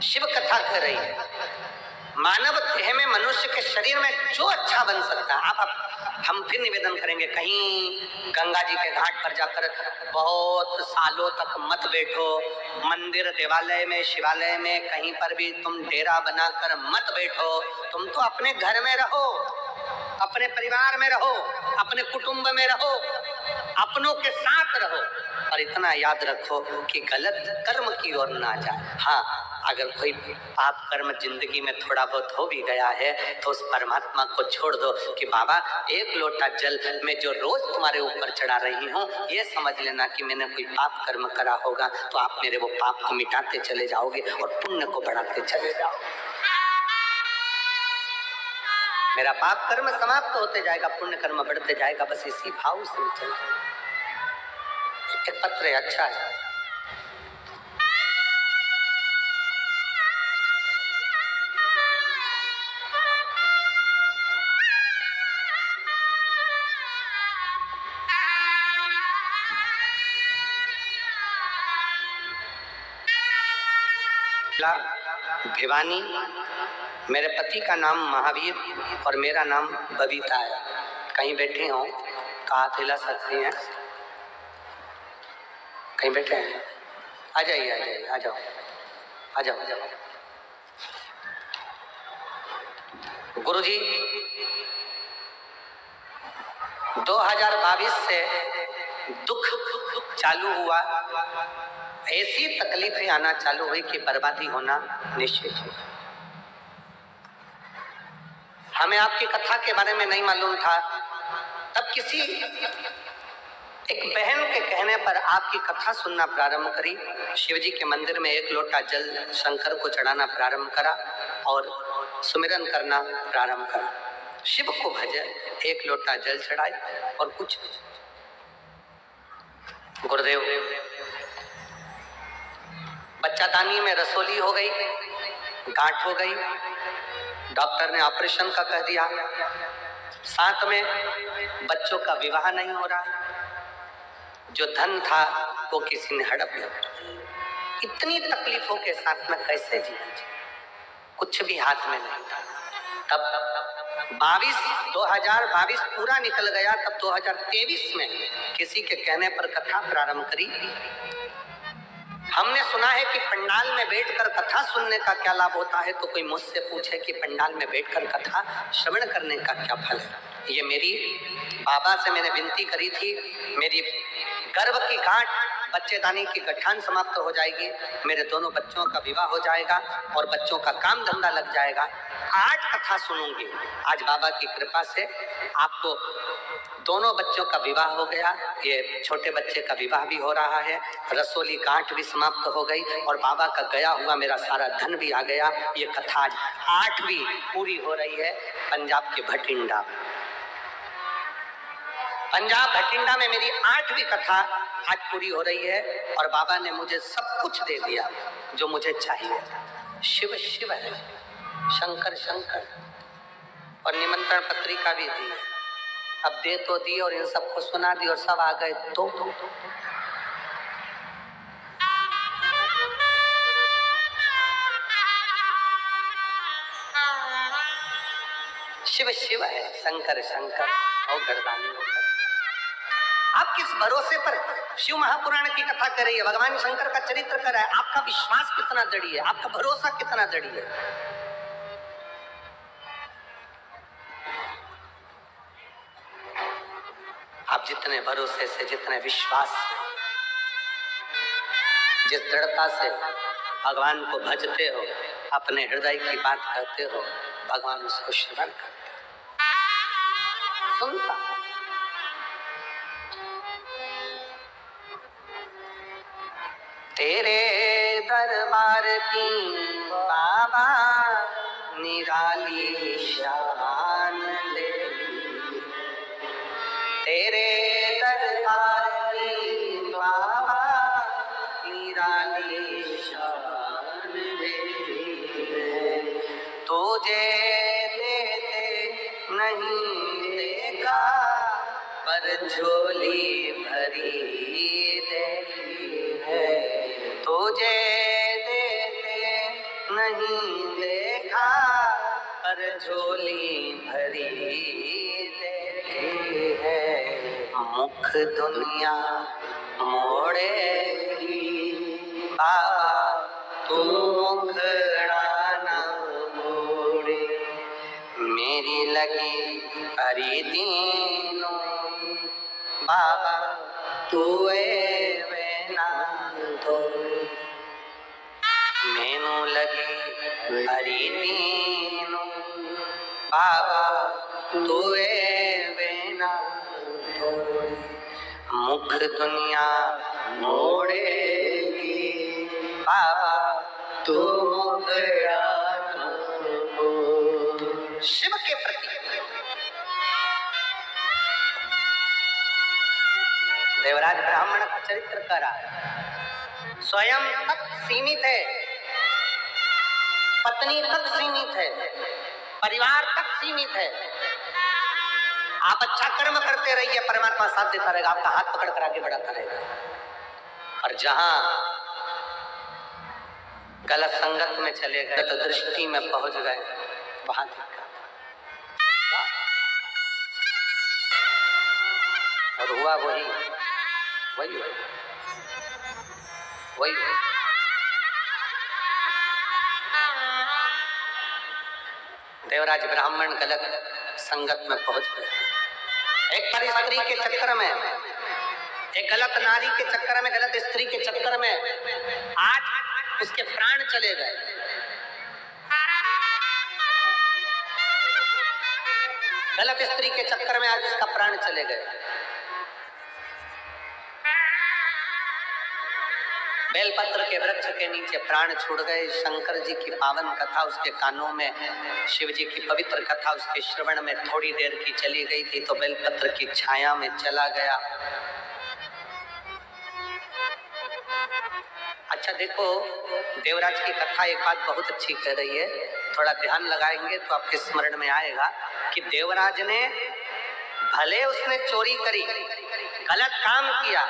शिव कथा कर रही है। मानव देह में, मनुष्य के शरीर में जो अच्छा बन सकता है, आप हम फिर निवेदन करेंगे, कहीं गंगा जी के घाट पर जाकर बहुत सालों तक मत बैठो, मंदिर देवालय में, शिवालय में कहीं पर भी तुम डेरा बनाकर मत बैठो। तुम तो अपने घर में रहो, अपने परिवार में रहो, अपने कुटुंब में रहो, अपनों के साथ रहो, और इतना याद रखो कि गलत कर्म की ओर ना जाए। हाँ, अगर कोई पाप कर्म जिंदगी में थोड़ा बहुत हो भी गया है तो उस परमात्मा को छोड़ दो कि बाबा एक लोटा जल मैं जो रोज तुम्हारे ऊपर चढ़ा रही हूँ, ये समझ लेना कि मैंने कोई पाप कर्म करा होगा, तो आप मेरे वो पाप को मिटाते चले जाओगे और पुण्य को बढ़ाते चले जाओगे। मेरा पाप कर्म समाप्त होते जाएगा, पुण्य कर्म बढ़ते जाएगा, बस इसी भाव से चल। एक पत्र है, अच्छा है। भिवानी, मेरे पति का नाम महावीर और मेरा नाम बबीता है। कहीं बैठे हो तो हाथ हिला सकती हैं, कहीं बैठे हैं, आ जाइए, आ जाइए, आ जाओ, आ जाओ, आ जाओ। गुरुजी 2022 से दुख चालू हुआ, ऐसी तकलीफें आना चालू हुई कि बर्बादी होना निश्चित है। हमें आपकी कथा के बारे में नहीं मालूम था, तब किसी एक बहन के कहने पर आपकी कथा सुनना प्रारंभ करी। शिवजी के मंदिर में एक लोटा जल शंकर को चढ़ाना प्रारंभ करा और सुमिरन करना प्रारंभ करा। शिव को भजे, एक लोटा जल चढ़ाए और कुछ। गुरुदेव, बच्चादानी में रसोली हो गई, गांठ हो गई, डॉक्टर ने ऑपरेशन का कह दिया, साथ में बच्चों का विवाह नहीं हो रहा, जो धन था वो किसी ने हड़प लिया। इतनी तकलीफों के साथ में कैसे जिया, कुछ भी हाथ में नहीं था। तब 2022 पूरा निकल गया, तब 2023 में किसी के कहने पर कथा प्रारंभ करी। हमने सुना है कि पंडाल में बैठकर कथा सुनने का क्या लाभ होता है, तो कोई मुझसे पूछे कि पंडाल में बैठकर कथा श्रवण करने का क्या फल है। ये मेरी बाबा से मैंने विनती करी थी, मेरी गर्भ की गांठ, बच्चेदानी की गठान समाप्त हो जाएगी, मेरे दोनों बच्चों का विवाह हो जाएगा और बच्चों का काम धंधा लग जाएगा। 8 कथा सुनूंगी। आज बाबा की कृपा से आपको दोनों बच्चों का विवाह हो गया, ये छोटे बच्चे का विवाह भी हो रहा है, रसोली गांठ भी समाप्त हो गई और बाबा का गया हुआ मेरा सारा धन भी आ गया। ये कथा आज 8वीं पूरी हो रही है पंजाब के भटिंडा में। पंजाब भटिंडा में मेरी 8वीं कथा आज पूरी हो रही है और बाबा ने मुझे सब कुछ दे दिया जो मुझे चाहिए। शिव शिव है, शंकर शंकर, और निमंत्रण पत्रिका भी दी। अब दे तो दी और इन सबको सुना दी और सब आ गए तो शिव शिव है, शंकर शंकर और गर्दानी होकर। आप किस भरोसे पर शिव महापुराण की कथा कर रही है, भगवान शंकर का चरित्र कर रहा है, आपका विश्वास कितना दृढ़ है, आपका भरोसा कितना दृढ़ है। आप जितने भरोसे से, जितने विश्वास से, जिस दृढ़ता से भगवान को भजते हो, अपने हृदय की बात करते हो, भगवान उसको श्रवण करते, सुनता। तेरे दरबार की बाबा निराली शान ले, तेरे दरबार की बाबा निराली शान ले, तुझे देते नहीं देगा पर झोली भरी देखी है, तुझे देते नहीं देखा पर झोली भरी देती है। मुख दुनिया मोड़ेगी बाबा तू मुखड़ा न मोड़े। मेरी लगी हरी दीनों बाबा तू वेना तोड़े। मैनू लगी हरी दीनों बाबा तू वेना तोड़े। मुख दुनिया मोड़ेगी बाबा तू मुखड़ा न मोड़े। शिव के प्रति देवराज ब्राह्मण का चरित्र करा, स्वयं तक सीमित है, पत्नी तक सीमित है, परिवार तक सीमित है। आप अच्छा कर्म करते रहिए, परमात्मा साथ देता रहेगा, आपका हाथ पकड़ कर आगे बढ़ाता रहेगा। और जहां गलत संगत में चले गए, तो दृष्टि में पहुंच गए, वहां और हुआ वही वही वही देवराज ब्राह्मण गलत संगत में पहुंच गए। एक पर स्त्री के चक्कर में, एक गलत नारी के चक्कर में, गलत स्त्री के चक्कर में आज उसके प्राण चले गए। गलत स्त्री के चक्कर में आज उसका प्राण चले गए। बेलपत्र के वृक्ष के नीचे प्राण छूट गए। शंकर जी की पावन कथा उसके कानों में, शिव जी की पवित्र कथा उसके श्रवण में थोड़ी देर की चली गई थी तो बेलपत्र की छाया में चला गया। अच्छा देखो, देवराज की कथा एक बात बहुत अच्छी कह रही है, थोड़ा ध्यान लगाएंगे तो आपके स्मरण में आएगा कि देवराज ने, भले उसने चोरी करी, गलत काम किया,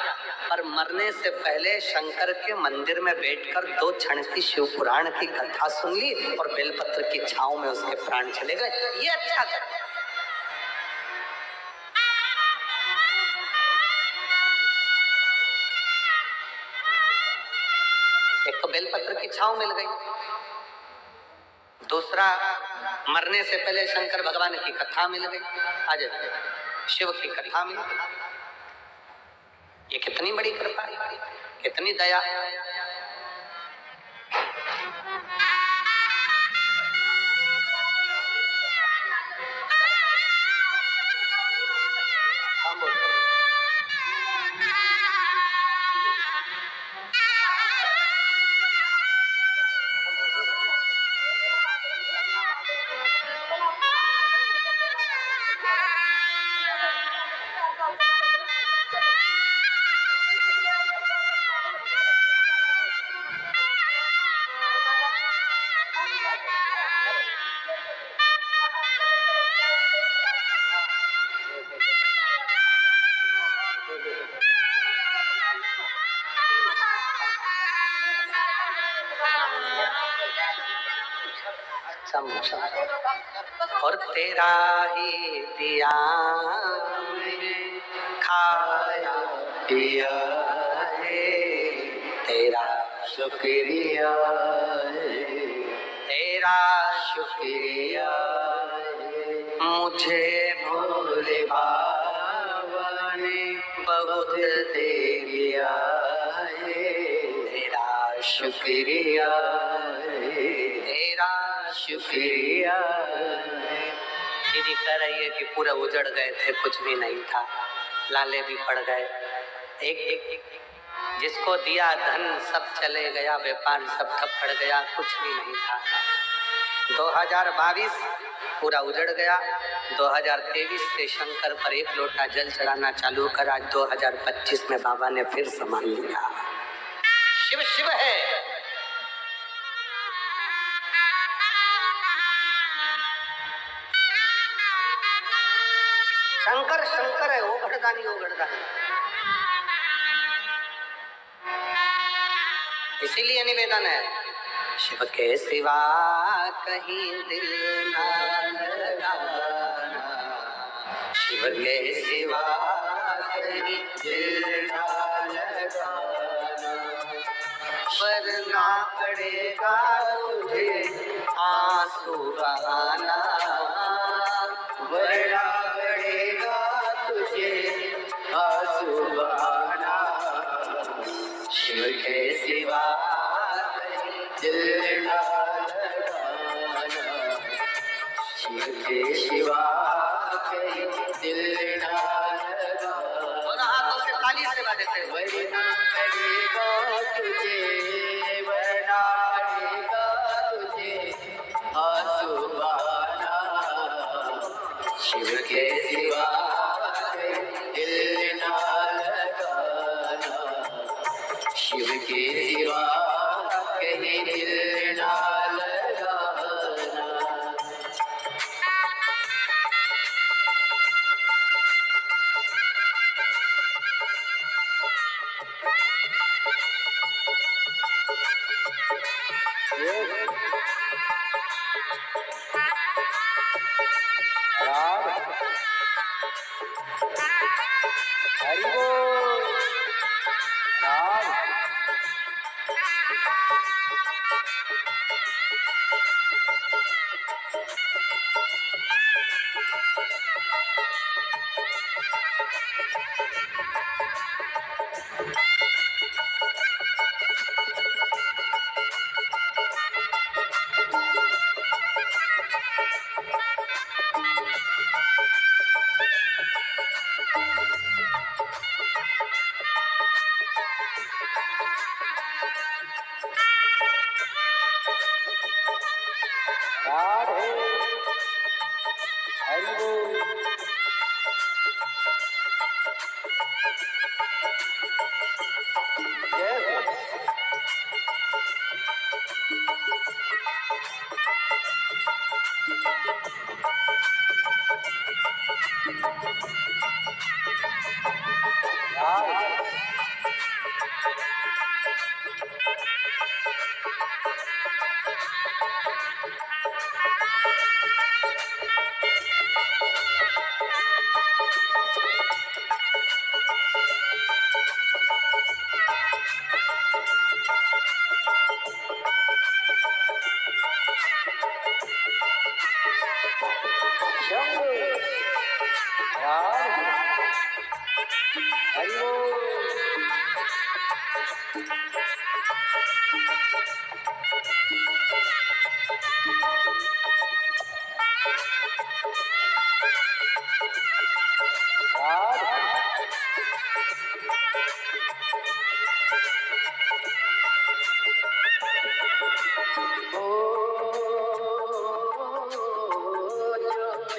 पर मरने से पहले शंकर के मंदिर में बैठकर 2 क्षण की शिव पुराण की कथा सुन ली और बेलपत्र की छांव में उसके प्राण चले गए। ये अच्छा कर। एक तो बेलपत्र की छांव मिल गई, दूसरा मरने से पहले शंकर भगवान की कथा मिल गई, आज शिव की कथा मिल गई। ये कितनी बड़ी कृपा है, कितनी दया। और तेरा ही दिया खाया पिया है, तेरा शुक्रिया है, तेरा शुक्रिया है। मुझे भोले बाबा ने बहुत दे दिया है, तेरा शुक्रिया है, तेरा शुक्रिया। दीदी कह रही है कि पूरा उजड़ गए थे, कुछ भी नहीं था, लाले भी पड़ गए। एक जिसको दिया धन सब चले गया, व्यापार सब ठप पड़ गया, कुछ भी नहीं था। 2022 पूरा उजड़ गया। 2023 से शंकर पर 1 लोटा जल चढ़ाना चालू करा। 2025 में बाबा ने फिर संभाल लिया। शिव शिव है। शंकर शंकर है, वो घड़दानी वो घड़दानी। इसीलिए निवेदन है शिव के सिवा कहीं दिल ना लगाना, शिव के सिवा कहीं दिल ना लगाना, वरना पड़ेगा तुझे आंसू बहाना, वरना पड़ेगा तुझे आंसू बहाना, शिव के सिवा दिल ना लगाना, शिव के सिवा कहीं दिल ना लगाना। दोनों हाथों से ताली से बजाते हैं। वरना पड़ेगा तुझे, वरना पड़ेगा तुझे आंसू बहाना, शिव के सिवा कहीं दिल ना लगाना, शिव के सिवा कहीं दिल ना लगाना। हरि बोल राम। राधे हरि बोल। जय हो। हरि बोल।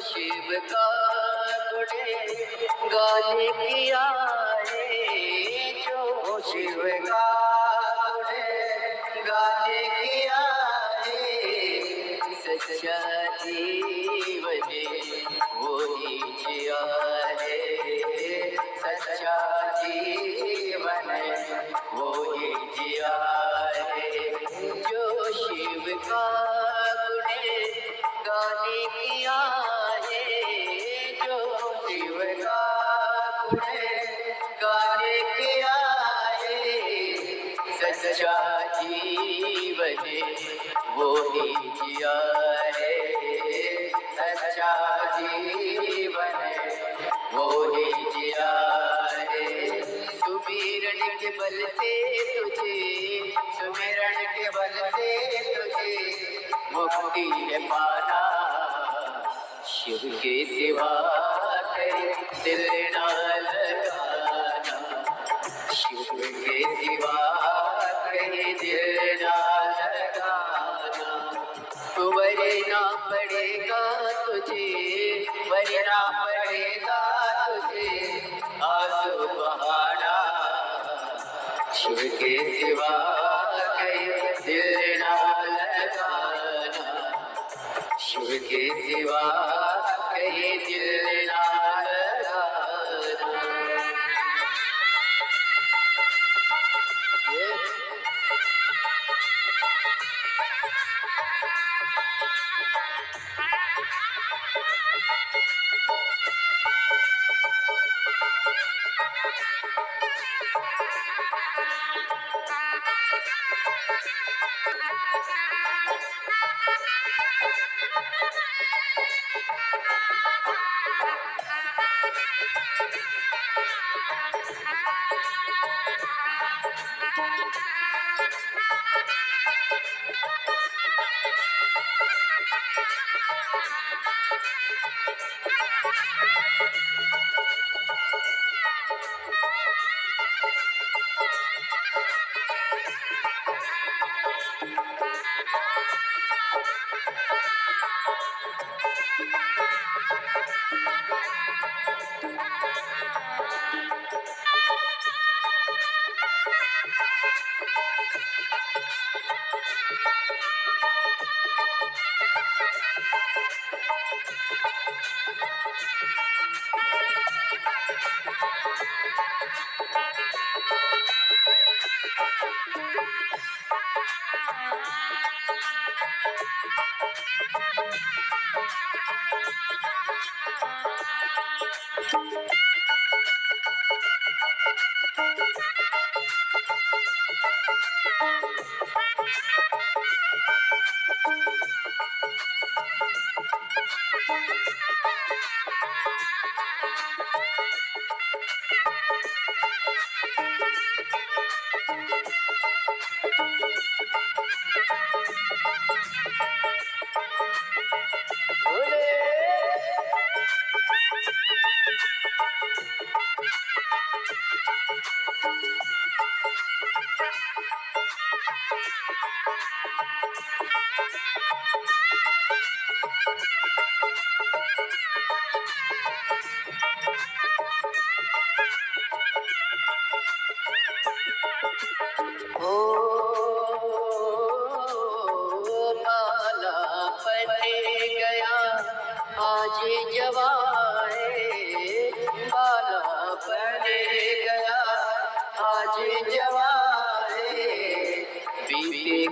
शिव का गाने किया है, जो शिव का गाने किया है, सच्चा जीवन वही जिया है, सच्चा जीवन वही जिया है, जो शिव का गाने किया है, जो शिव का गाने किया है, सच्चा जीवन वो ही जिया है, सच्चा जीवन वो ही जिया है। सुमिरन के बल से तुझे, सुमिरन के बल से तुझे मुक्ति है पाना, शिव के सिवा कहीं दिल ना लगाना, शिव के सिवा कहीं दिल ना लगाना, वरना पड़ेगा तुझे, वरना पड़ेगा तुझे आंसू बहाना, शिव के सिवा कहीं दिल ना लगाना, शिव के सिवा कहीं दिल ना लगाना।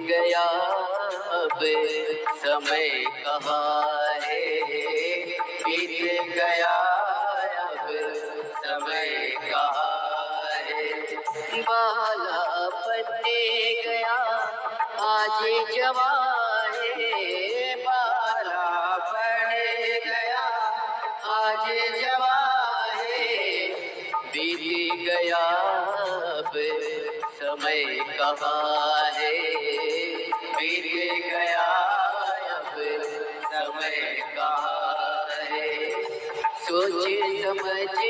गया अब समय कहाँ है, बीत गया अब समय कहाँ है। बाला पन्ने गया आज जवान है, बाला पड़ गया आज जवान है, बीत गया अब समय कहाँ है, बीत गया अब समय कहाँ है। सोच समझे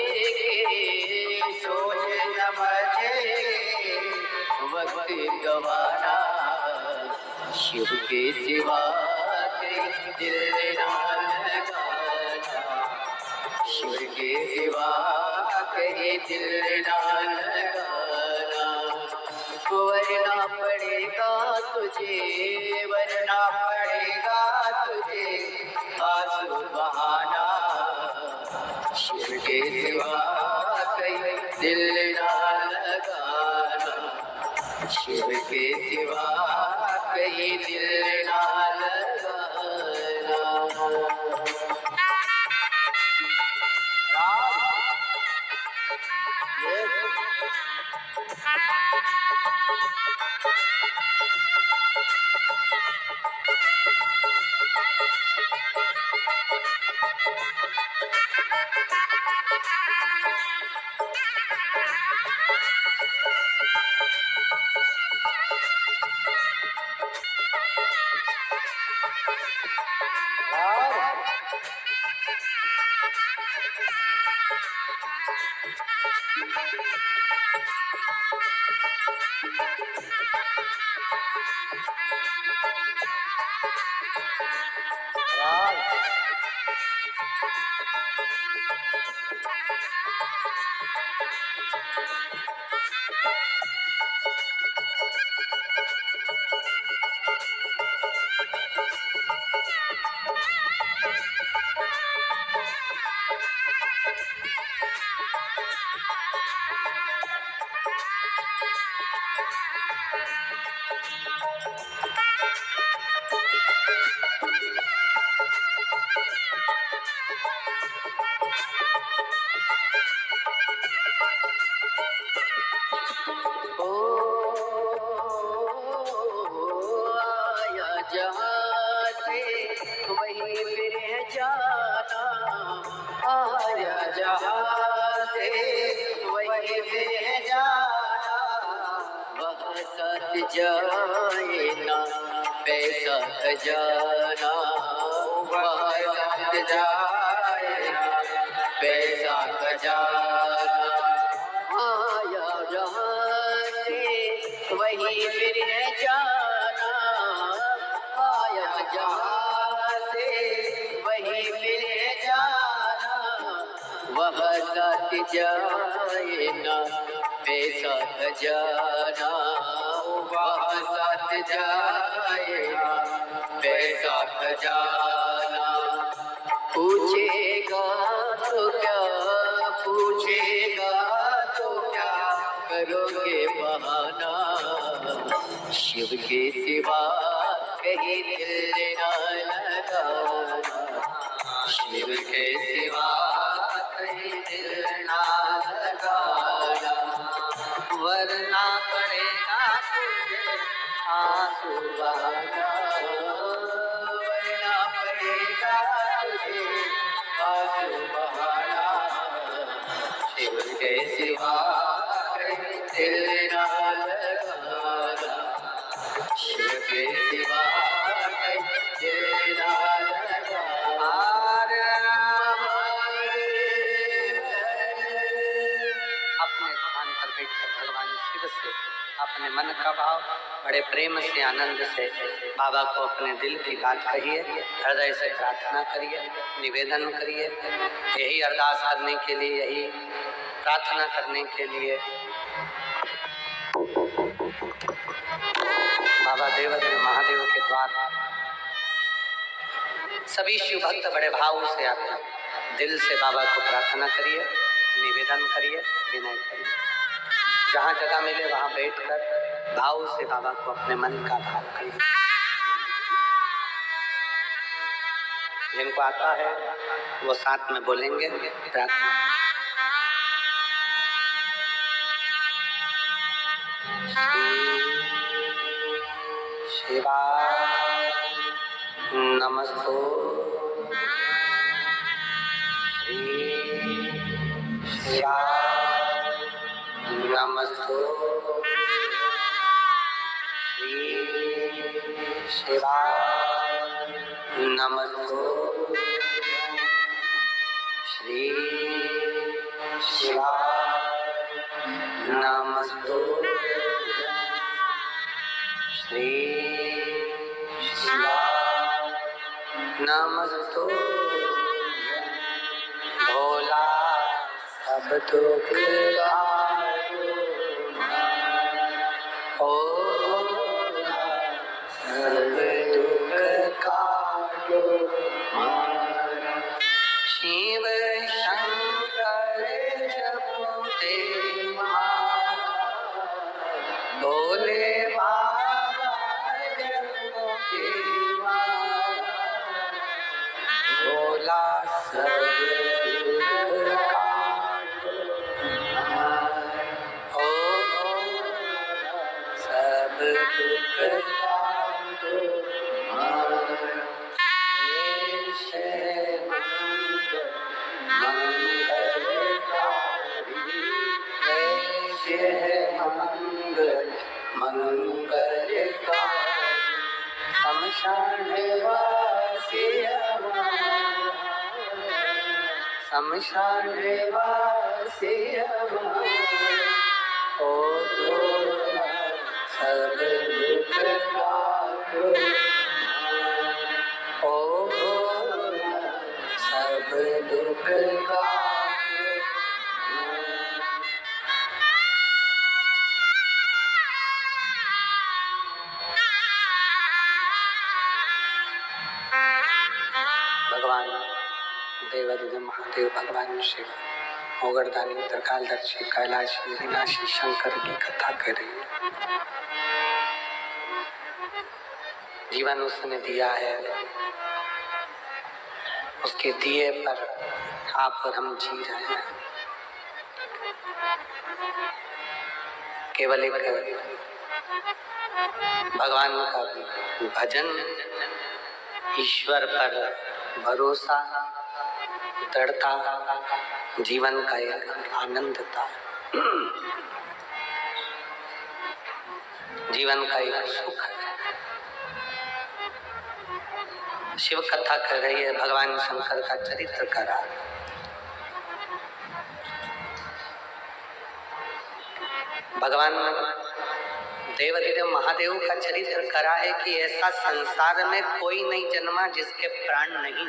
वक्त गवाना, शिव के सिवा दिल ना लगाना, शिव के सिवा कहीं दिल ना लगाना। वरना पड़ेगा तुझे, वरना पड़ेगा तुझे आंसू बहाना, शिव के सिवा कहीं दिल ना लगाना, शिव के सिवा कहीं दिल ना लगाना। जाए ना पैसा खजाना, वहाँ साथ जाए ना पैसा खजाना। आया जहाँ से वहीं फिर जाना, आया जहाँ से वही मिल जाना, वह साथ जाए ना बेसाथ जाना, वह साथ जाए ना बेसाथ जाना। पूछेगा तो क्या, पूछेगा तो क्या करोगे बहाना, शिव के सिवा कहीं दिल ना लगाना, शिव के सिवा कहीं दिल ना लगाना, वरना पड़ेगा तुझे आंसू बहाना, वरना पड़ेगा तुझे आंसू बहाना, शिव के सिवा कहीं दिल ना लगाना, शिव के सिवा कहीं दिल ना लगाना। अपने स्थान पर बैठकर भगवान शिव से अपने मन का भाव बड़े प्रेम से आनंद से बाबा को अपने दिल की बात कहिए, हृदय से प्रार्थना करिए, निवेदन करिए। यही अरदास करने के लिए, यही प्रार्थना करने के लिए बाबा देवदेव महादेव के द्वार सभी शिव भक्त बड़े भाव से आते हैं। दिल से बाबा को प्रार्थना करिए, निवेदन करिए, विनय करिए। जहाँ जगह मिले वहाँ बैठकर भाव से बाबा को अपने मन का भाव करिए। जिनको आता है वो साथ में बोलेंगे प्रार्थना। शिवाय नमस्तो श्री शिवाय नमस्तो श्री शिवाय नमस्तो श्री शिवाय नमस्तो श्री शिवाय नमस्तो भोला सब दुख ओ सब दुख काटो शिव शंकर जपते भोले बाबा जपते भोला सब दुख काटो शमशान वासी ओ सब दुख काटो ओ सब दुख काटो। भगवान देवादिदेव महादेव भगवान शिव मोगरदानी त्रिकालदर्शी कैलाशी विनाशी शंकर की कथा कर रही है। जीवन उसने दिया है, उसके दिए पर आप और हम जी रहे हैं। केवल एक भगवान का भजन, ईश्वर पर भरोसा, दृढ़ता जीवन का एक आनंद था, जीवन का एक सुख है। शिव कथा कर रही है, भगवान शंकर का चरित्र करा। भगवान देवाधिदेव महादेव का चरित्र करा है कि ऐसा संसार में कोई नहीं जन्मा जिसके प्राण नहीं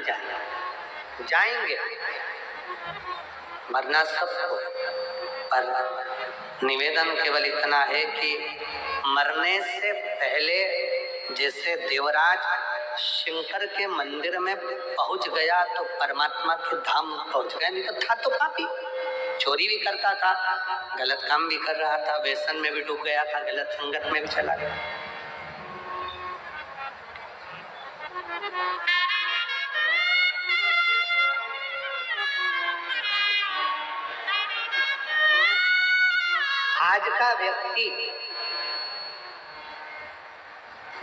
जाएंगे, मरना सबको। पर निवेदन केवल इतना है कि मरने से पहले जैसे देवराज शंकर के मंदिर में पहुंच गया तो परमात्मा के धाम पहुंच गया, नहीं तो था तो पापी, चोरी भी करता था, गलत काम भी कर रहा था, व्यसन में भी डूब गया था, गलत संगत में भी चला गया। आज का व्यक्ति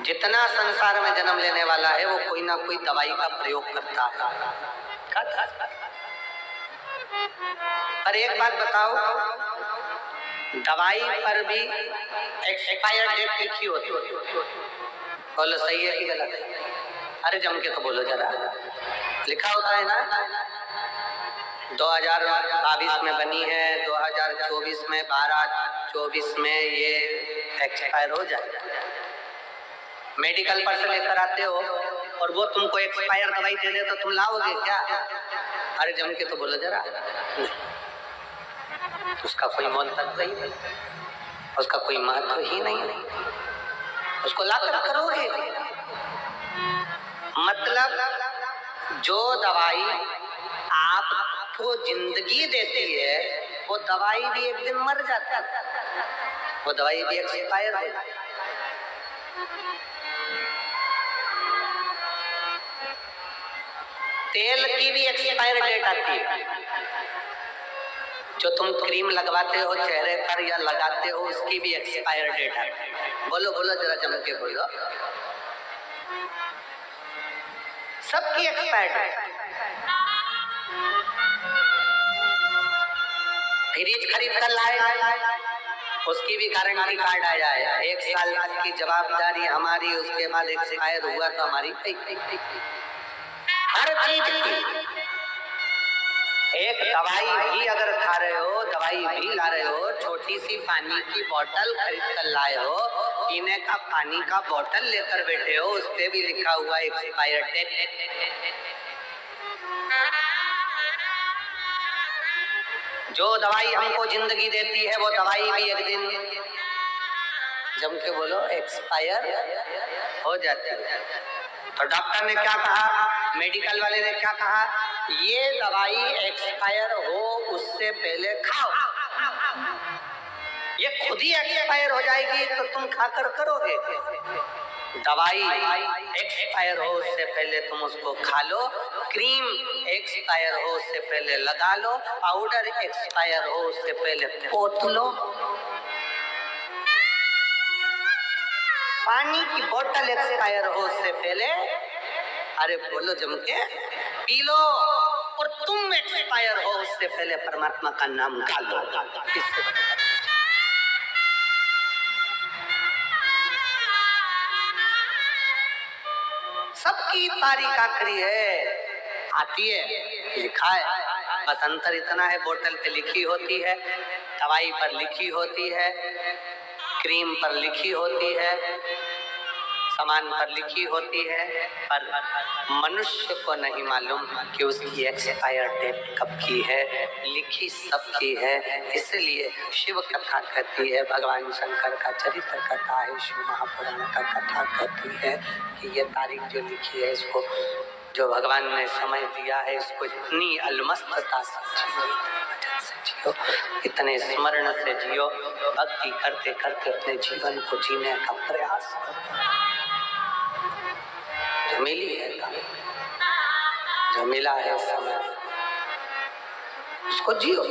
जितना संसार में जन्म लेने वाला है वो कोई ना कोई दवाई का प्रयोग करता है। पर एक बात बताओ, दवाई पर भी एक्सपायर डेट लिखी होती है, बोलो सही है कि गलत है? अरे जम के तो बोलो जरा, लिखा होता है ना। 2022 में बनी है, 2024 में 12/24 में ये एक्सपायर हो जाएगा। मेडिकल पर से लेकर आते हो और वो तुमको एक्सपायर दवाई दे दे तो तुम लाओगे क्या? अरे जम के तो बोलो जरा, उसका कोई मोल तत्व ही नहीं, उसका कोई महत्व ही नहीं, उसको लाकर करोगे। मतलब जो दवाई आपको जिंदगी देती है वो दवाई भी एक दिन मर जाता है, वो दवाई भी एक्सपायर हो जाती है। तेल की भी एक्सपायर डेट आती है, जो तुम क्रीम लगवाते हो चेहरे पर या लगाते हो उसकी भी एक्सपायर डेट आती है। बोलो बोलो जरा जम के बोलो, सबकी एक्सपायर डेट। फ्रिज खरीद कर लाए उसकी भी गारंटी कार्ड आया है, 1 साल तक की जवाबदारी हमारी, उसके बाद एक्सपायर हुआ तो हमारी हर चीज की। एक दवाई भी अगर खा रहे हो, दवाई भी ला रहे हो, छोटी सी पानी की बोतल खरीद कर लाए हो, पीने का पानी का बोतल लेकर बैठे हो, उस पे भी लिखा हुआ एक्सपायर डेट। जो दवाई हमको जिंदगी देती है वो दवाई भी एक दिन जम के बोलो एक्सपायर हो जाती है। तो डॉक्टर ने क्या कहा, मेडिकल वाले ने क्या कहा, ये दवाई एक्सपायर हो उससे पहले खाओ, ये खुद ही एक्सपायर हो जाएगी तो तुम खाकर करोगे। दवाई एक्सपायर हो उससे पहले तुम उसको खा लो, क्रीम एक्सपायर हो उससे पहले लगा लो, पाउडर एक्सपायर हो उससे पहले पोत लो, पानी की बोतल एक्सपायर हो उससे पहले अरे बोलो जम के पी लो, और तुम एक्सपायर हो उससे पहले परमात्मा का नाम गा लो। सबकी तारीख आखिरी है, आती है, लिखा है, बस अंतर इतना है बोतल पे लिखी होती है, दवाई पर लिखी होती है, क्रीम पर लिखी होती है, सामान पर लिखी होती है, पर मनुष्य को नहीं मालूम कि उसकी एक्सपायर डेट कब की है, लिखी सबकी है। इसलिए शिव कथा कहती है, भगवान शंकर का चरित्र कथा है, शिव महापुराण का कथा कहती है कि ये तारीख जो लिखी है इसको जो भगवान ने समय दिया है इसको इतनी अलमस्तता से जियो, इतने स्मरण से जियो, भक्ति करते करते अपने जीवन को जीने का प्रयास करो। झमेली है काम, जो मिला है समय उसको जियो।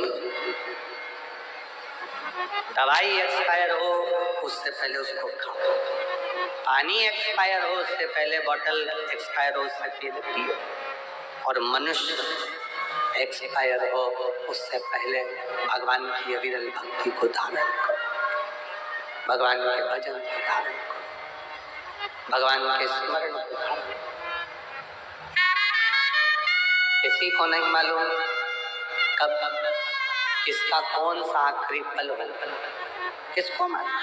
दवाई एक्सपायर हो उससे पहले उसको खाओ, पानी एक्सपायर हो उससे पहले बोतल एक्सपायर हो उससे पहले पियो, और मनुष्य एक्सपायर हो उससे पहले भगवान की अविरल भक्ति को धारण करो, भगवान के भजन को धारण करो, भगवान के स्मरण को धारण करो। किसी को नहीं मालूम कब किसका कौन सा आखिरी पल हो, किसको मालूम?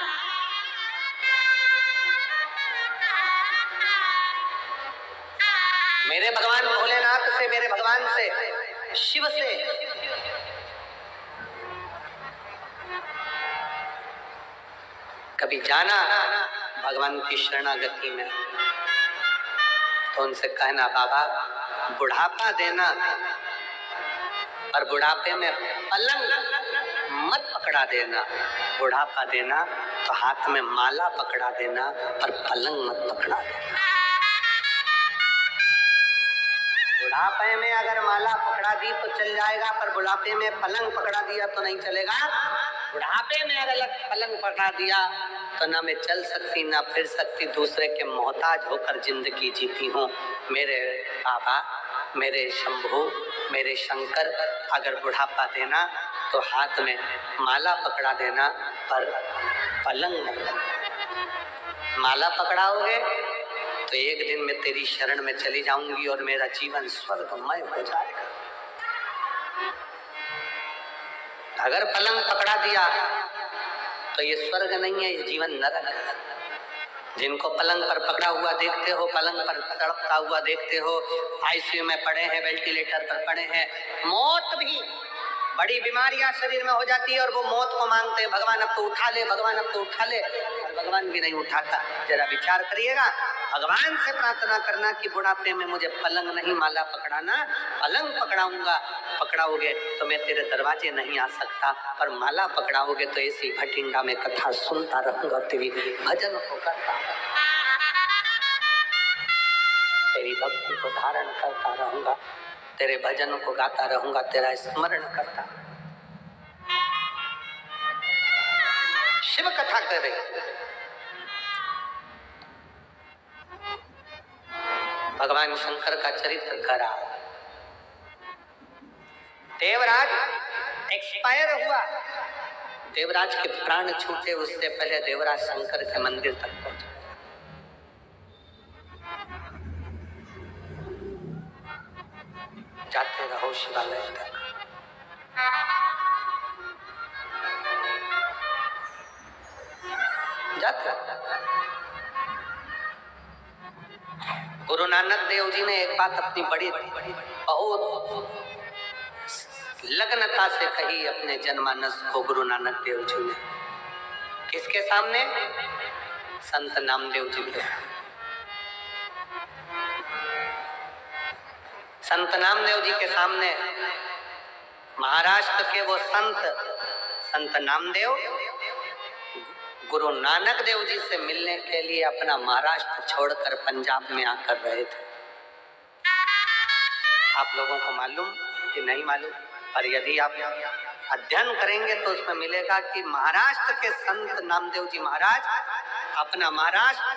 मेरे भगवान भोलेनाथ से, मेरे भगवान से, शिव से कभी जाना भगवान की शरणागति में, तो उनसे कहना बाबा बुढ़ापा देना, और बुढ़ापे में पलंग मत पकड़ा देना। बुढ़ापा देना तो हाथ में माला पकड़ा देना, और पलंग मत पकड़ा देना। बुढ़ापे में अगर माला पकड़ा दी तो चल जाएगा, पर बुढ़ापे में पलंग पकड़ा दिया तो नहीं चलेगा। बुढ़ापे में अगर पलंग पकड़ा दिया तो ना मैं चल सकती ना फिर सकती, दूसरे के मोहताज होकर जिंदगी जीती हूँ। मेरे बाबा, मेरे शंभू, मेरे शंकर, अगर बुढ़ापा देना तो हाथ में माला पकड़ा देना, पर पलंग मत। माला पकड़ाओगे तो एक दिन मैं तेरी शरण में चली जाऊंगी और मेरा जीवन स्वर्गमय हो जाएगा। अगर पलंग पकड़ा दिया तो ये स्वर्ग नहीं है, ये जीवन नरक है। जिनको पलंग पर पकड़ा हुआ देखते हो, पलंग पर तड़पता हुआ देखते हो, आईसीयू में पड़े हैं, वेंटिलेटर पर पड़े हैं, मौत भी, बड़ी बीमारियां शरीर में हो जाती है और वो मौत को मांगते हैं, भगवान अब तो उठा ले, भगवान अब तो उठा ले, और भगवान भी नहीं उठाता। जरा विचार करिएगा, भगवान से प्रार्थना करना कि बुढ़ापे में मुझे पलंग नहीं माला पकड़ाना, पलंग पकड़ाऊंगा, पकड़ाओगे तो मैं तेरे दरवाजे नहीं आ सकता, पर माला पकड़ाओगे तो ऐसी भटिंडा में कथा सुनता रहूंगा, तेरी भजन को करता, तेरी भक्ति को धारण करता रहूंगा, तेरे भजन को गाता रहूंगा, तेरा स्मरण करता। शिव कथा कर रहे, भगवान शंकर का चरित्र करा। देवराज एक्सपायर हुआ, देवराज के प्राण छूटे उससे पहले देवराज शंकर के मंदिर तक पहुंचा। जाते रहो शिवालय तक, जाते रहो। गुरु नानक देव जी ने एक बात अपनी बड़ी बहुत लगनता से कही अपने जनमानस को। गुरु नानक देव जी ने किसके सामने? संत नामदेव जी के। संत नामदेव जी के सामने महाराष्ट्र के वो संत नामदेव गुरु नानक देव जी से मिलने के लिए अपना महाराष्ट्र छोड़कर पंजाब में आकर रहे थे। आप लोगों को मालूम कि नहीं मालूम, पर यदि आप अध्ययन करेंगे तो उसमें मिलेगा कि महाराष्ट्र के संत नामदेव जी महाराज अपना महाराष्ट्र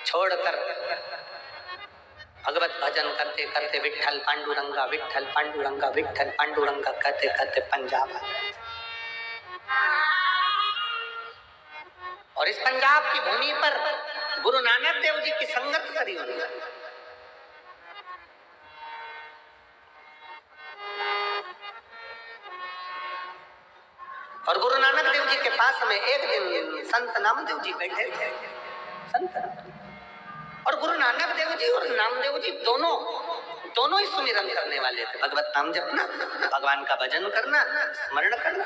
छोड़कर भगवत भजन करते करते विठ्ठल पांडुरंगा विठ्ठल पांडुरंगा विठ्ठल पांडुरंगा कहते कहते पंजाब आ गए। और इस पंजाब की भूमि पर गुरु नानक देव जी की संगत करी उन्होंने। और गुरु नानक देव जी के पास में एक दिन संत नामदेव जी बैठे थे। संत और गुरु नानक देव जी और नामदेव जी दोनों ही सुमिरन करने वाले थे। भगवत नाम जपना, भगवान का भजन करना, स्मरण करना।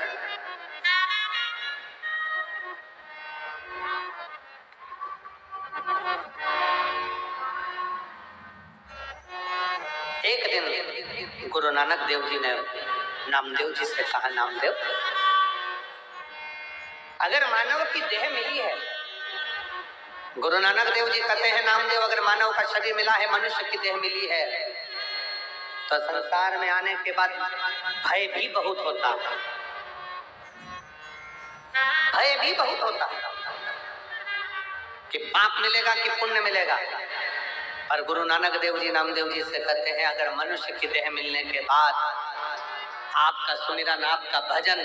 एक दिन गुरु नानक देव जी ने नामदेव जी से कहा, नामदेव, अगर मानव की देह मिली है, गुरु नानक देव जी कहते हैं, नामदेव, अगर मानव का शरीर मिला है, मनुष्य की देह मिली है, तो संसार में आने के बाद भय भी बहुत होता है। भय भी बहुत होता है कि पाप मिलेगा कि पुण्य मिलेगा। पर गुरु नानक देव जी नामदेव जी से कहते हैं, अगर मनुष्य की देह मिलने के बाद आपका सुमिरन, आपका भजन,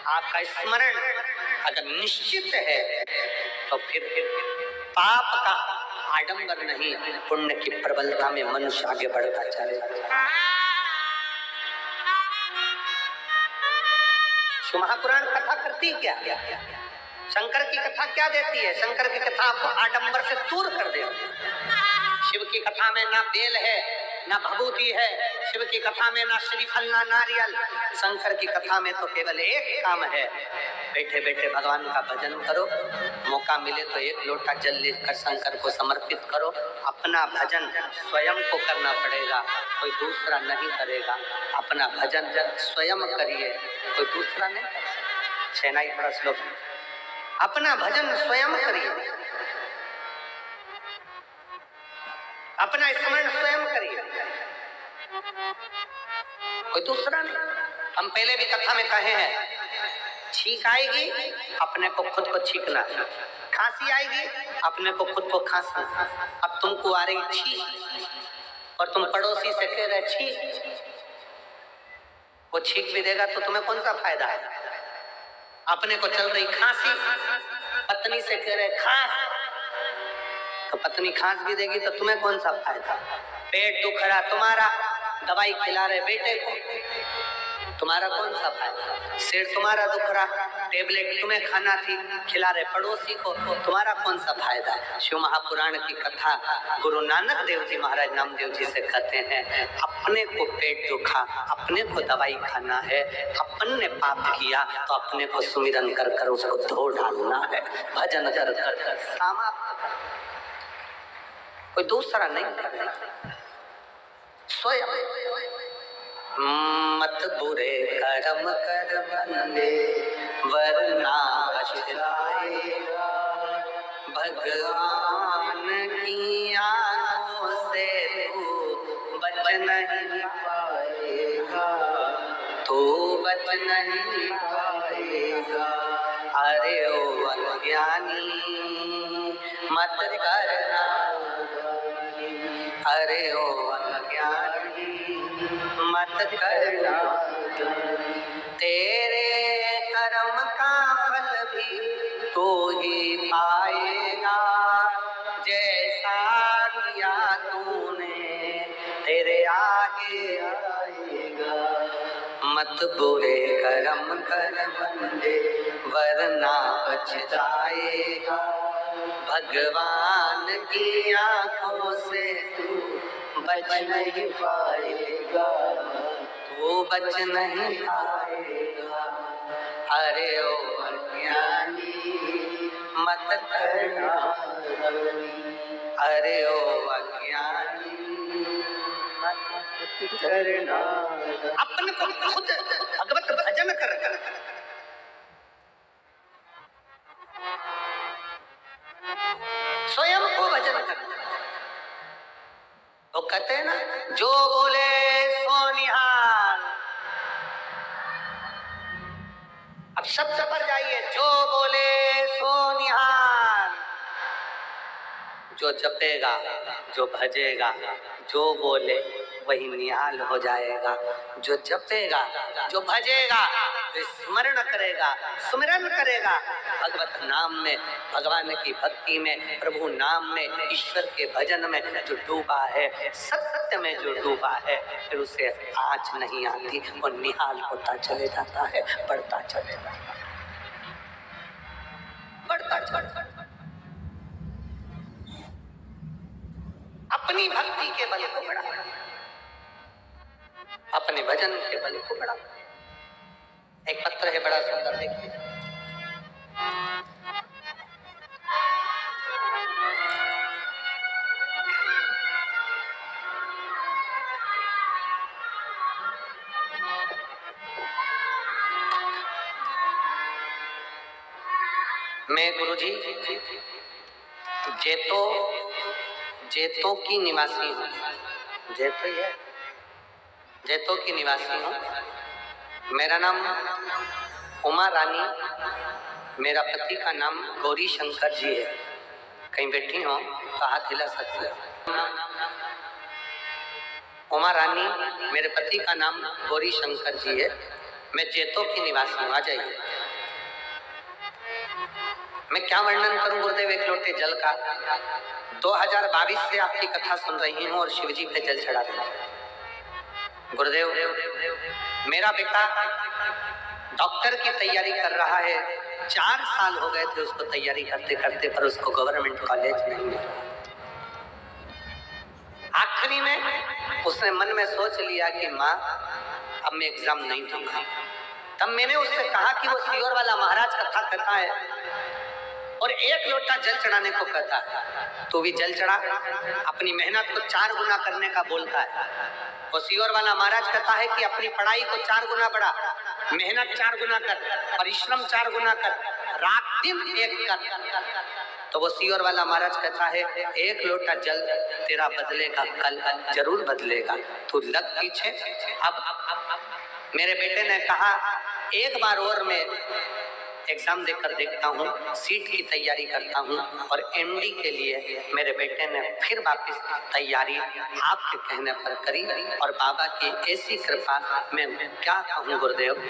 आपका स्मरण अगर निश्चित है, तो फिर पाप का आडंबर नहीं, पुण्य की प्रबलता में मनुष्य आगे बढ़ता चलेगा। शिव महापुराण कथा करती क्या? शंकर की कथा क्या देती है? शंकर की कथा आपको आडंबर से दूर कर देती है। शिव की कथा में ना बेल है ना भभूति है, शिव की कथा में ना श्रीफल ना नारियल, शंकर की कथा में तो केवल एक काम है, बैठे बैठे भगवान का भजन करो, मौका मिले तो एक लोटा जल लेकर शंकर को समर्पित करो। अपना भजन स्वयं को करना पड़ेगा, कोई दूसरा नहीं करेगा। अपना भजन स्वयं करिए, कोई दूसरा नहीं। सेनाई बड़ा श्लोक, अपना भजन स्वयं करिए, अपना स्मरण स्वयं करिए, कोई दूसरा नहीं। हम पहले भी कथा में कहे हैं, छींक आएगी अपने को खुद को छींकना, खांसी आएगी अपने को खुद को खांसना। अब तुमको आ रही छींक और तुम पड़ोसी से कह रहे छींक, वो छींक भी देगा तो तुम्हें कौन सा फायदा है। अपने को चल रही खांसी, पत्नी से कह रहे खांस, तो पत्नी खांस भी देगी तो तुम्हें कौन सा फायदा। पेट दुख रहा तुम्हारा, दवाई खिला रहे बेटे को, तुम्हारा कौन सा फायदा। सिर तुम्हारा दुख रहा, टेबलेट तुम्हें खाना थी, खिला रहे पड़ोसी को, तुम्हारा कौन सा फायदा। शिव महापुराण की कथा गुरु नानक देव जी महाराज नामदेव जी से कहते हैं, अपने को पेट दुखा, अपने को दवाई खाना है, अपन ने पाप किया तो अपने को सुमिरन कर कर उसको धो डालना है, भजन कर कर समाप्त, कोई दूसरा नहीं करना, स्वयं। मत बुरे कर्म कर बंदे वरना पछताएगा, भगवान की आंखों से तू बच नहीं पाएगा, तू बच नहीं पाएगा। अरे ओ अज्ञानी मत करना, अरे ओ अज्ञानी मत करना, तेरे कर्म का फल भी तो ही पाएगा, जैसा किया तूने तेरे आगे आएगा। मत बुरे कर्म कर बंदे वरना पछताएगा, भगवान की आंखों से तू बच नहीं पाएगा, तू बच नहीं पाएगा। अरे ओ अज्ञानी मत करना, अरे ओ अज्ञानी मत करना। अपन को खुद भगवत भजन कर कर स्वयं को भजन कर। तो कहते हैं ना, जो बोले सो निहाल। अब शब्द पर जाइए, जो बोले सो निहाल। जो जपेगा, जो भजेगा, जो बोले वही निहाल हो जाएगा। जो जपेगा, जो भजेगा, जो स्मरण करेगा, सुमिरन करेगा, भगवत नाम में, भगवान की भक्ति में, प्रभु नाम में, ईश्वर के भजन में जो डूबा है, सत्य में जो डूबा है, फिर उसे आँच नहीं आती, वो निहाल होता चले जाता है, बढ़ता चले जाता है, बढ़ता चले। अपनी भक्ति के बल को बढ़ा, अपने भजन के बल को बढ़ा। एक पत्र है बड़ा सुंदर, देखिए। मैं गुरुजी जेतो की निवासी हूँ, जेतो ही है, जेतो की निवासी हूँ। मेरा नाम उमा रानी, मेरा पति का नाम गौरी शंकर जी है। कहीं बैठी हो तो हाथ हिला सकते हो। उमा रानी, मेरे पति का नाम गौरी शंकर जी है। मैं जेतो की निवासी हूँ, आ जाइए। मैं क्या वर्णन करूं गुरुदेव एक लोटे जल का। 2022 से आपकी कथा सुन रही हूं और शिवजी पे जल चढ़ा रही हूं। गुरुदेव, मेरा बेटा डॉक्टर की तैयारी कर रहा है। 4 साल हो गए थे उसको तैयारी करते करते, पर उसको गवर्नमेंट कॉलेज नहीं मिला। उसने मन में सोच लिया कि माँ अब मैं एग्जाम नहीं दूंगा। तब मैंने उससे कहा कि वो सीहोर वाला महाराज कथा कहता है और 1 लोटा जल चढ़ाने को कहता है, तो भी जल चढ़ा, अपनी मेहनत को 4 गुना करने का बोलता है। वो सीहोर वाला महाराज कहता है कि अपनी पढ़ाई को 4 गुना बढ़ा, मेहनत 4 गुना कर, परिश्रम 4 गुना कर, रात दिन एक कर। तो वो सीहोर वाला महाराज कहता है 1 लोटा जल तेरा बदलेगा, कल जरूर बदलेगा, तू लग पीछे। अब मेरे बेटे ने कहा एक बार और मैं एग्जाम देकर देखता हूँ, सीट की तैयारी करता हूँ। और एमडी के लिए मेरे बेटे ने फिर वापस तैयारी आपके कहने पर करी और बाबा की ऐसी कृपा, मैं क्या कहूँ गुरुदेव।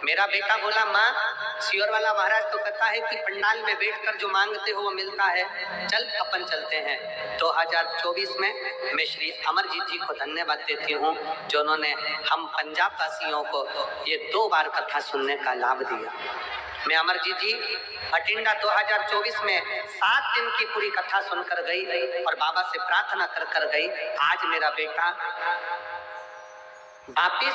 मेरा बेटा बोला माँ सीहोर वाला महाराज तो कहता है कि पंडाल में बैठकर जो मांगते हो वो मिलता है, चल अपन चलते हैं। 2024 में मैं श्री अमरजीत जी को धन्यवाद देती हूँ जो उन्होंने हम पंजाब वासियों को ये 2 बार कथा सुनने का लाभ दिया। मैं अमरजीत जी बठिंडा 2024 में 7 दिन की पूरी कथा सुनकर गई और बाबा से प्रार्थना कर गई। आज मेरा बेटा वापिस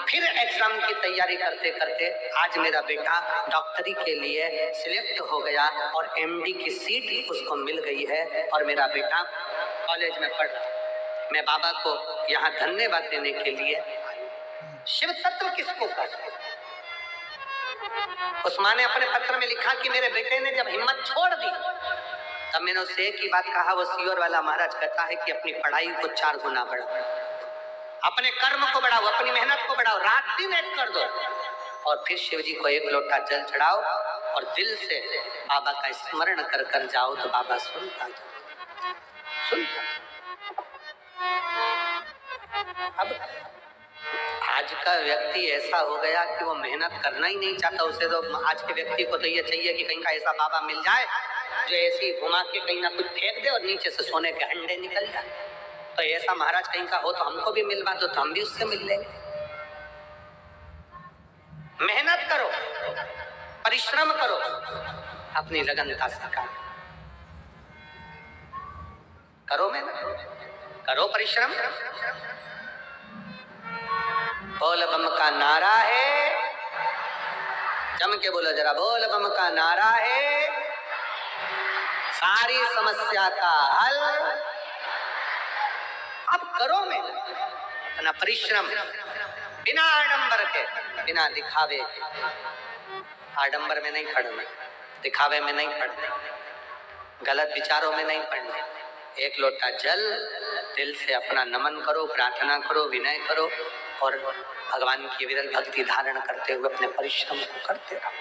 फिर एग्जाम की तैयारी करते करते आज मेरा बेटा डॉक्टरी के लिए सिलेक्ट हो गया और एमडी की सीट उसको मिल गई है और मेरा बेटा कॉलेज में पढ़ रहा। मैं बाबा को यहाँ धन्यवाद देने के लिए, शिव तत्व किसको कहते हैं? उस माँ ने अपने पत्र में लिखा कि मेरे बेटे ने जब हिम्मत छोड़ दी तब मैंने उससे एक ही बात कहा। वो सीहोर वाला महाराज कहता है कि अपनी पढ़ाई को 4 गुना बढ़ाओ, अपने कर्म को बढ़ाओ, अपनी मेहनत को बढ़ाओ, रात दिन एक कर दो और फिर शिव जी को 1 लोटा जल चढ़ाओ और दिल से बाबा का स्मरण कर जाओ तो बाबा सुनता सुनता। अब आज का व्यक्ति ऐसा हो गया कि वो मेहनत करना ही नहीं चाहता। उसे तो आज के व्यक्ति को तो ये चाहिए कि कहीं का ऐसा बाबा मिल जाए जो ऐसी घुमा के कहीं ना कुछ फेंक दे और नीचे से सोने के अंडे निकल जाए। तो ऐसा महाराज कहीं का हो तो हमको भी मिलवा दो तो हम भी उससे मिल लेंगे। मेहनत करो, परिश्रम करो, अपनी लगन का साकार करो, मेहनत करो, परिश्रम। बोल बम का नारा है, जम के बोलो जरा, बोल बम का नारा है, सारी समस्या का हल। अब करो मेहनत, अपना परिश्रम, बिना आडंबर के, बिना दिखावे के। आडंबर में नहीं पढ़ना, दिखावे में नहीं पढ़ना, गलत विचारों में नहीं पढ़ना। 1 लोटा जल दिल से अपना नमन करो, प्रार्थना करो, विनय करो और भगवान की विरल भक्ति धारण करते हुए अपने परिश्रम को करते रहो,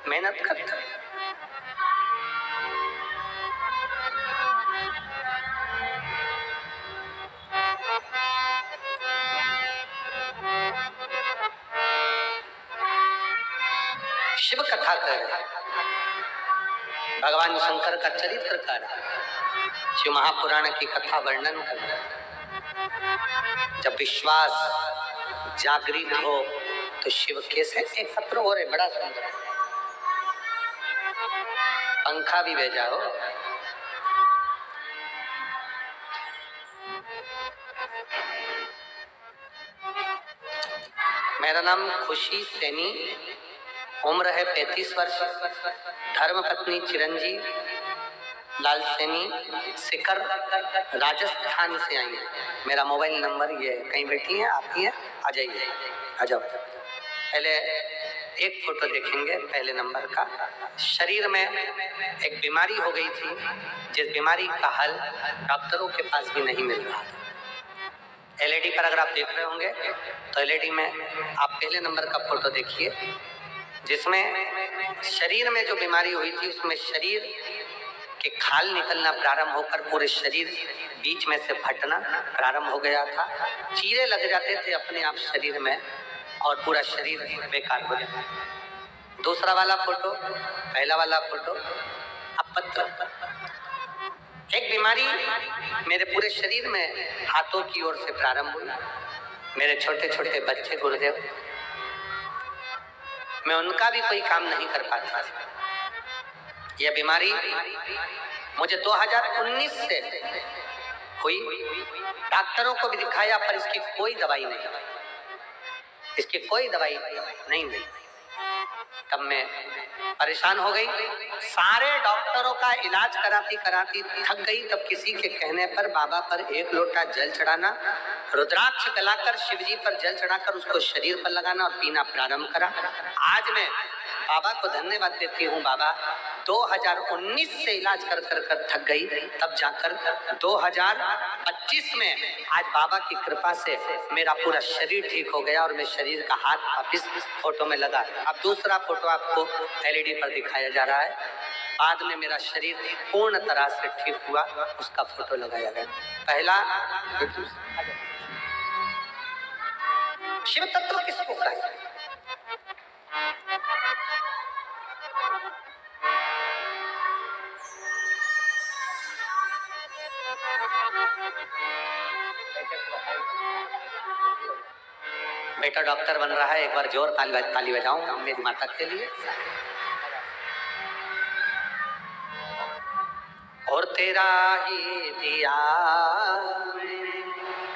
मेहनत करते रहो। शिव कथा कर रहे, भगवान शंकर का चरित्र कर रहे, शिव महापुराण की कथा वर्णन कर रहे। जब विश्वास जागृत हो तो शिव कैसे एकत्र हो रहे। बड़ा सुंदर पंखा भी भेजा हो। मेरा नाम खुशी सैनी, उम्र है 35 वर्ष, धर्म पत्नी चिरंजीव लाल सैनी, सिकर राजस्थान से आई है। मेरा मोबाइल नंबर ये है। कहीं बैठी हैं आप ही हैं, आ जाइए, आ जाओ। पहले एक फोटो देखेंगे पहले नंबर का। शरीर में एक बीमारी हो गई थी जिस बीमारी का हल डॉक्टरों के पास भी नहीं मिल रहा था। एलईडी पर अगर आप देख रहे होंगे तो एलईडी में आप पहले नंबर का फोटो देखिए जिसमें शरीर में जो बीमारी हुई थी उसमें शरीर के खाल निकलना प्रारंभ होकर पूरे शरीर बीच में से फटना प्रारंभ हो गया था। चीरे लग जाते थे अपने आप शरीर में और पूरा शरीर बेकार हो जाता। दूसरा वाला फोटो, पहला वाला फोटो, अपत्र। एक बीमारी मेरे पूरे शरीर में हाथों की ओर से प्रारंभ हुई। मेरे छोटे छोटे बच्चे गुरुदेव, मैं उनका भी कोई काम नहीं कर पाता। यह बीमारी मुझे 2019 से हुई, डॉक्टरों को भी दिखाया पर इसकी कोई दवाई नहीं, इसकी कोई दवाई नहीं मिली। तब मैं परेशान हो गई, सारे डॉक्टरों का इलाज कराती कराती थक गई। तब किसी के कहने पर बाबा पर एक लोटा जल चढ़ाना, रुद्राक्ष गलाकर शिवजी पर जल चढ़ाकर उसको शरीर पर लगाना और पीना प्रारंभ करा। आज मैं बाबा को धन्यवाद देती हूँ। बाबा 2019 से इलाज कर कर कर थक गई, तब जाकर 2025 में आज बाबा की कृपा से मेरा पूरा शरीर ठीक हो गया और मैं शरीर का हाथ आप इस फोटो में लगा। अब दूसरा फोटो आपको LED पर दिखाया जा रहा है। बाद में मेरा शरीर पूर्ण तरह से ठीक हुआ, उसका फोटो लगाया गया। पहला शिव तत्व किसको कहते हैं? बेटा डॉक्टर बन रहा है, एक बार जोर ताली बजाऊं मेरी माता के लिए। और तेरा ही दिया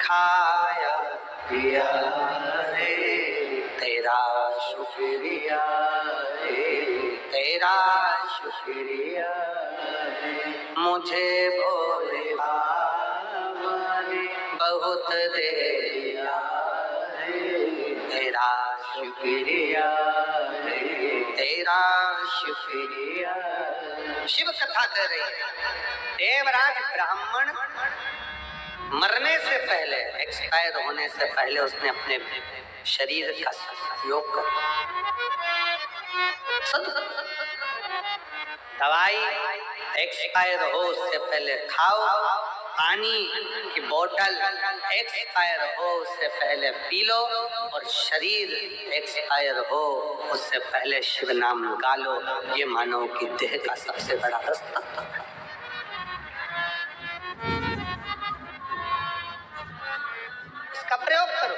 खाया दिया रे तेरा शुक्रिया रे, तेरा शुक्रिया रे, मुझे भोले बाबा ने बहुत दे दिया रे, तेरा शुक्रिया रे, तेरा शुक्रिया। शिव कथा कर रही है। देवराज ब्राह्मण मरने से पहले, एक्सपायर होने से पहले उसने अपने शरीर का योग कर दवाई एक्सपायर हो उससे पहले खाओ, पानी की बोतल एक्सपायर हो उससे पहले पी लो, और शरीर एक्सपायर हो उससे पहले शिव नाम गा लो। ये मानव की देह का सबसे बड़ा रास्ता है। इसका प्रयोग करो।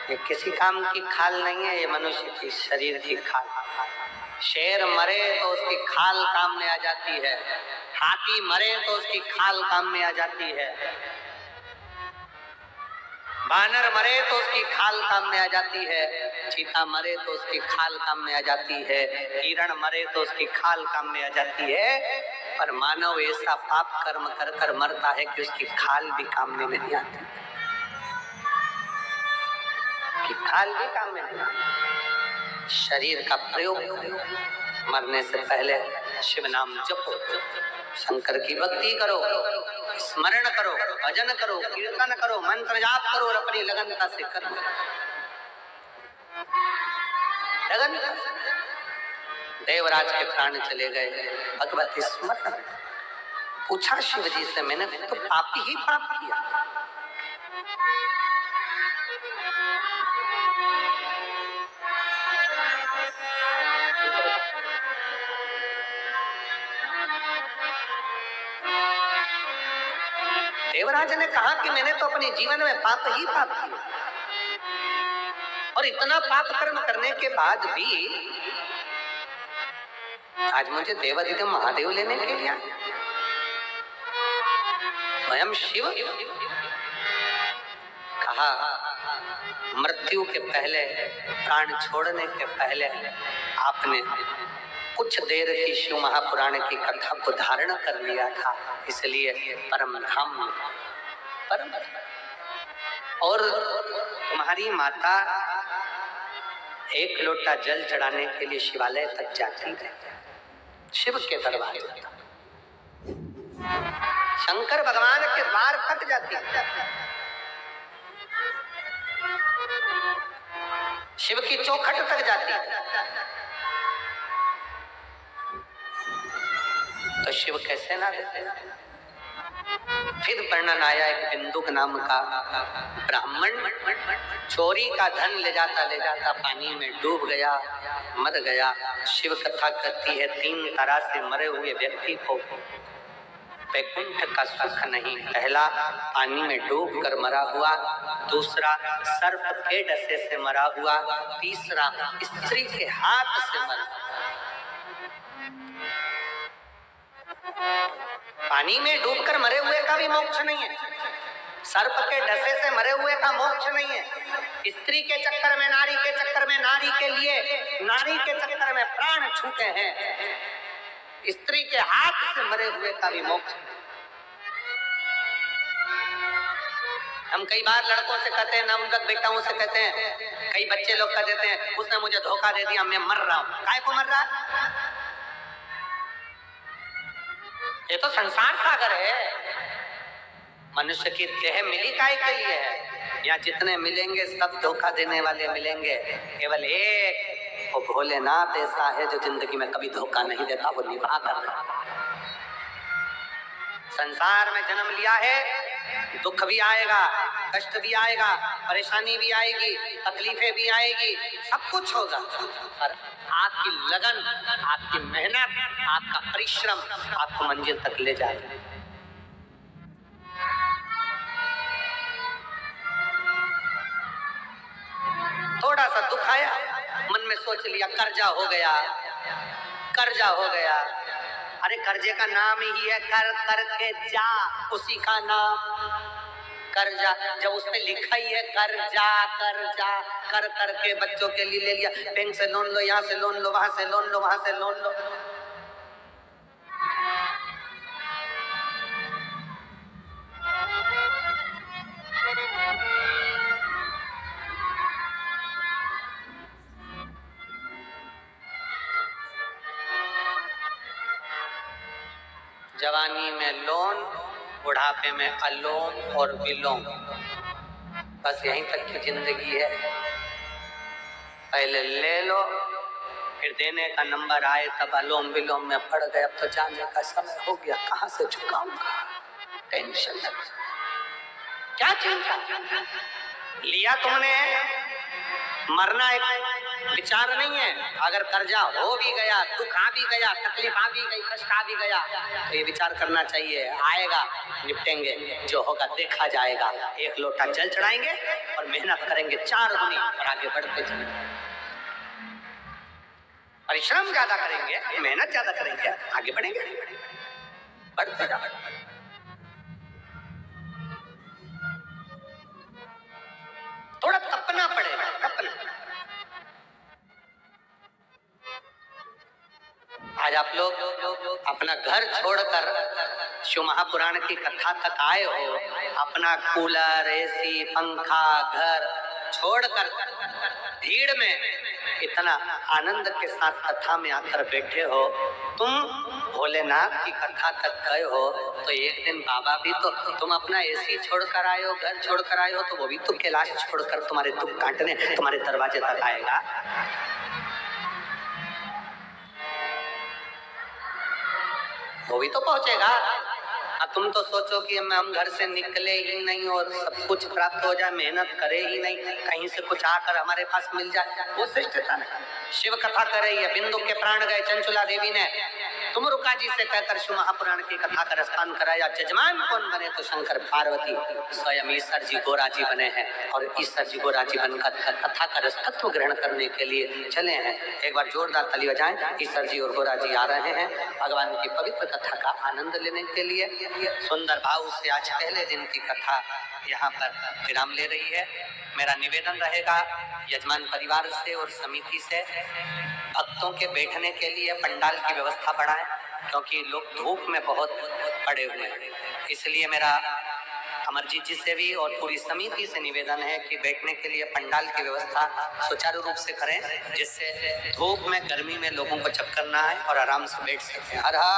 ये किसी काम की खाल नहीं है, ये मनुष्य की शरीर की खाल। शेर मरे तो उसकी खाल काम में आ जाती है, हाथी मरे तो उसकी खाल काम में आ जाती है, बानर मरे तो उसकी खाल काम में आ जाती है, चीता मरे तो उसकी खाल काम में आ जाती है, हिरण मरे तो उसकी खाल काम में आ जाती है। पर मानव ऐसा पाप कर्म कर कर मरता है कि उसकी खाल भी काम में नहीं आती, कि खाल भी काम में नहीं आती। शरीर का प्रयोग, मरने से पहले शिव नाम जपो, शंकर की भक्ति करो, स्मरण करो, भजन करो, कीर्तन करो, मंत्र जाप करो और अपनी लगनता से करो। लगन। देवराज के प्राण चले गए, भगवत स्मरण। पूछा शिव जी से, मैंने तो पाप ही पाप किया। देवराज ने कहा कि मैंने तो अपने जीवन में पाप ही पाप किया, और इतना पाप कर्म करने के बाद भी आज मुझे देवाधिदेव महादेव लेने के लिए स्वयं शिव। कहा मृत्यु के पहले, प्राण छोड़ने के पहले आपने कुछ देर की शिव महापुराण की कथा को धारण कर लिया था, इसलिए परम धाम में परम। और तुम्हारी माता एक लोटा जल चढ़ाने के लिए शिवालय तक जाती है, शिव के दरबार तक, शंकर भगवान के द्वार तक जाती है, शिव की चौखट तक जाती है। तो शिव कैसे ना देते। फिर वर्णन आया, एक बिंदुक नाम का ब्राह्मण चोरी का धन ले जाता पानी में डूब गया, मर गया। शिव कथा कहती है 3 तरह से मरे हुए व्यक्ति को वैकुंठ का सुख नहीं। पहला पानी में डूब कर मरा हुआ, दूसरा सर्प के डसे से मरा हुआ, तीसरा स्त्री के हाथ से मरा। पानी में डूबकर मरे हुए का भी मोक्ष नहीं है, सर्प के डसे से मरे हुए का मोक्ष नहीं है, स्त्री के चक्कर में, नारी के चक्कर में, नारी के लिए, नारी के चक्कर में प्राण छूटे हैं, स्त्री के हाथ से मरे हुए का भी मोक्ष। हम कई बार लड़कों से कहते हैं, नवजात बेटाओं से कहते हैं, कई बच्चे लोग कह देते हैं उसने मुझे धोखा दे दिया, मैं मर रहा हूं। काय को मर रहा? ये तो संसार सागर है। मनुष्य की देह मिली काय के लिए है? यहाँ जितने मिलेंगे सब धोखा देने वाले मिलेंगे, केवल एक वो भोलेनाथ ऐसा है जो जिंदगी में कभी धोखा नहीं देता, वो निभा कर रहा। संसार में जन्म लिया है, दुख भी आएगा, कष्ट भी आएगा, परेशानी भी आएगी, तकलीफें भी आएगी, सब कुछ होगा, पर आपकी लगन, आपकी मेहनत, आपका परिश्रम आपको मंजिल तक ले जाएगा। थोड़ा सा दुख आया, मन में सोच लिया कर्जा हो गया, कर्जा हो गया। अरे कर्जे का नाम ही है कर करके जा, उसी का नाम कर्जा। जब उसमें लिखा ही है कर्जा, कर्जा कर करके बच्चों के लिए ले लिया, बैंक से लोन लो, यहाँ से लोन लो, वहां से लोन लो, वहां से लोन लो। जवानी में लोन, बुढ़ापे में अलोम और विलोम, बस यहीं तक की जिंदगी है। पहले ले लो, फिर देने का नंबर आए तब अलोम विलोम में पड़ गए। अब तो जाने का समय हो गया, कहां से चुकाऊंगा? टेंशन क्या चिंता लिया तुमने? मरना एक विचार नहीं है। अगर कर्जा हो भी गया, दुख आ भी गया, तकलीफ आ भी गई, कष्ट आ भी गया, तो ये विचार करना चाहिए, आएगा, निपटेंगे, जो होगा देखा जाएगा। एक लोटा जल चढ़ाएंगे और मेहनत करेंगे 4 गुनी और आगे बढ़ते चलेंगे। परिश्रम ज्यादा करेंगे, मेहनत ज्यादा करेंगे, आगे बढ़ेंगे, बढ़ते जाएंगे। थोड़ा तपना पड़ेगा, तपना। आज आप लोग अपना घर छोड़कर शिव महापुराण की कथा तक आए हो, अपना कूलर, एसी, पंखा, घर छोड़कर भीड़ में इतना आनंद के साथ कथा में आकर बैठे हो। तुम भोलेनाथ की कथा तक गए हो, तो एक दिन बाबा भी तो, तुम अपना एसी छोड़कर आए हो, घर छोड़कर आए हो, तो वो भी तो कैलाश छोड़कर तुम्हारे दुख काटने तुम्हारे दरवाजे तक आएगा। वो भी तो पहुंचेगा। अब तुम तो सोचो कि हम घर से निकले ही नहीं और सब कुछ प्राप्त हो जाए, मेहनत करे ही नहीं, कहीं से कुछ आकर हमारे पास मिल जाए, वो श्रेष्ठता नहीं। शिव कथा कर रही है, बिंदु के प्राण गए, चंचुला देवी ने तुम रुका जी से कहकर शिव महापुराण की कथा का रसपान कराया। जजमान कौन बने? तो शंकर पार्वती स्वयं ईश्वर जी गोरा जी बने हैं, और ईश्वर जी गोरा जी बनकर कथा का रसतत्व ग्रहण करने के लिए चले हैं। एक बार जोरदार ताली बजाएं। ईश्वर जी और गोरा जी आ रहे हैं भगवान की पवित्र कथा का आनंद लेने के लिए। सुंदर भाव से आज पहले दिन की कथा यहाँ पर विराम ले रही है। मेरा निवेदन रहेगा यजमान परिवार से और समिति से, भक्तों के बैठने के लिए पंडाल की व्यवस्था बढ़ाएं, क्योंकि लोग धूप में बहुत पड़े हुए हैं। इसलिए मेरा अमरजीत जी से भी और पूरी समिति से निवेदन है कि बैठने के लिए पंडाल की व्यवस्था सुचारू रूप से करें, जिससे धूप में, गर्मी में लोगों को चक्कर ना आए और आराम से बैठ सकें। हर हर